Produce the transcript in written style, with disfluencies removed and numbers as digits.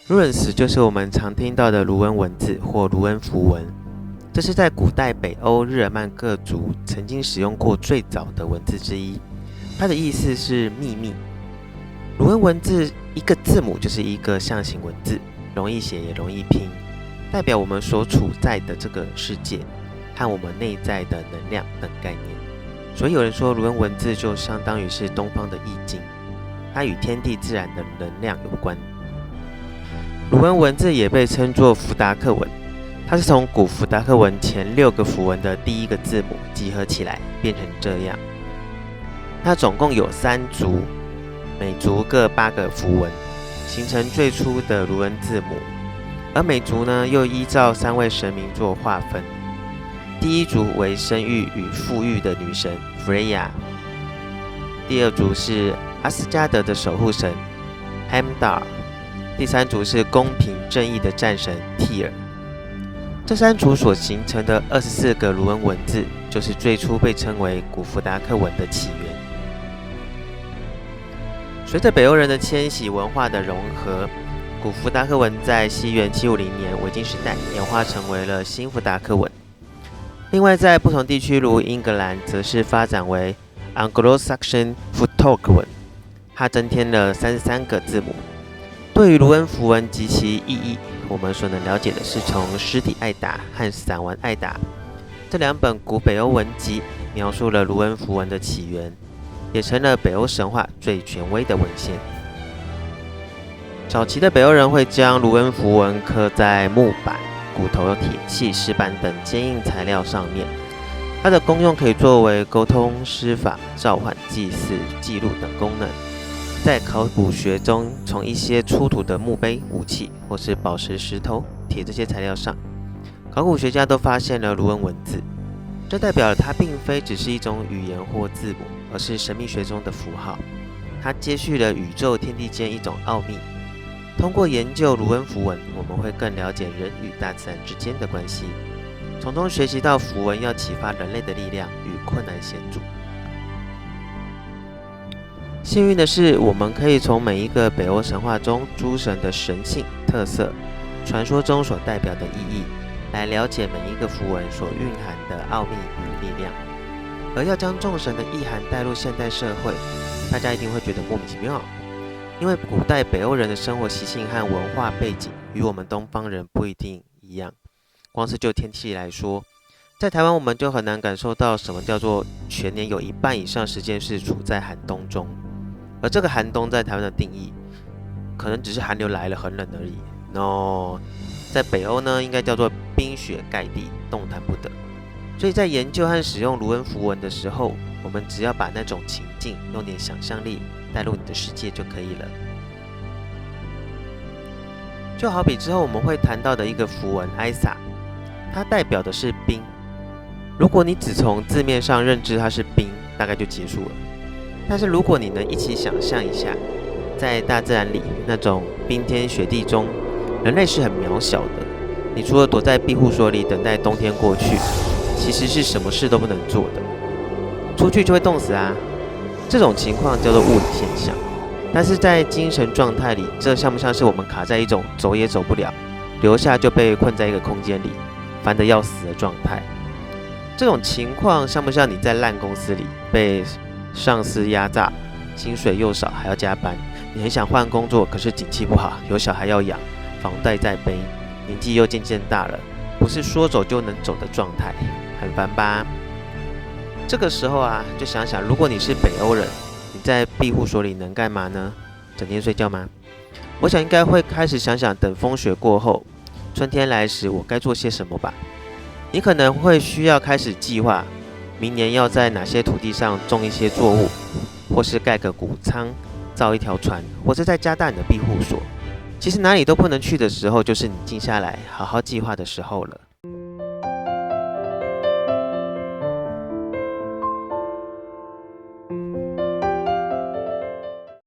Runes 就是我们常听到的卢恩文字或卢恩符文，这是在古代北欧日耳曼各族曾经使用过最早的文字之一。它的意思是秘密。卢恩文字一个字母就是一个象形文字，容易写也容易拼，代表我们所处在的这个世界和我们内在的能量等概念。所以有人说卢恩文字就相当于是东方的易经，它与天地自然的能量有关。卢恩文字也被称作福达克文，它是从古福达克文前6个符文的第一个字母集合起来变成这样。它总共有3族，每族各8个符文，形成最初的卢恩字母。而每族呢又依照3位神明做划分。第一族为生育与富裕的女神 Freya， 第二族是阿斯加德的守护神 Heimdall，第3族是公平正义的战神 Tyr。 这3族所形成的24个卢恩文字，就是最初被称为古福达克文的起源。随着北欧人的迁徙文化的融合，古福达克文在西元750年维京时代演化成为了新福达克文。另外在不同地区如英格兰则是发展为 Anglo-Saxon Futhark 文，它增添了33个字母。对于卢恩符文及其意义，我们所能了解的是从《尸体艾达》和《散文艾达》这2本古北欧文集描述了卢恩符文的起源，也成了北欧神话最权威的文献。早期的北欧人会将卢恩符文刻在木板、骨头、铁器、石板等坚硬材料上面，它的功用可以作为沟通、施法、召唤、祭祀、记录等功能。在考古学中，从一些出土的墓碑、武器或是宝石、石头、铁这些材料上，考古学家都发现了卢恩文字。这代表了它并非只是一种语言或字母，而是神秘学中的符号。它接续了宇宙天地间一种奥秘。通过研究卢恩符文，我们会更了解人与大自然之间的关系，从中学习到符文要启发人类的力量与困难险阻。幸运的是，我们可以从每一个北欧神话中诸神的神性、特色、传说中所代表的意义，来了解每一个符文所蕴含的奥秘与力量。而要将众神的意涵带入现代社会，大家一定会觉得莫名其妙，因为古代北欧人的生活习性和文化背景与我们东方人不一定一样。光是就天气来说，在台湾我们就很难感受到什么叫做全年有1半以上时间是处在寒冬中。而这个寒冬在台湾的定义，可能只是寒流来了很冷而已。No， 在北欧呢，应该叫做冰雪盖地，动弹不得。所以在研究和使用卢恩符文的时候，我们只要把那种情境用点想象力带入你的世界就可以了。就好比之后我们会谈到的一个符文艾萨，它代表的是冰。如果你只从字面上认知它是冰，大概就结束了。但是如果你能一起想象一下，在大自然里那种冰天雪地中，人类是很渺小的。你除了躲在庇护所里等待冬天过去，其实是什么事都不能做的。出去就会冻死啊！这种情况叫做物理现象。但是在精神状态里，这像不像是我们卡在一种走也走不了，留下就被困在一个空间里，烦得要死的状态？这种情况像不像你在烂公司里被上司压榨，薪水又少还要加班，你很想换工作，可是景气不好，有小孩要养，房贷在背，年纪又渐渐大了，不是说走就能走的状态，很烦吧？这个时候啊，就想想，如果你是北欧人，你在庇护所里能干嘛呢？整天睡觉吗？我想应该会开始想想，等风雪过后，春天来时，我该做些什么吧。你可能会需要开始计划明年要在哪些土地上种一些作物，或是盖个谷仓，造一条船，或是再加大你的庇护所。其实哪里都不能去的时候，就是你静下来好好计划的时候了。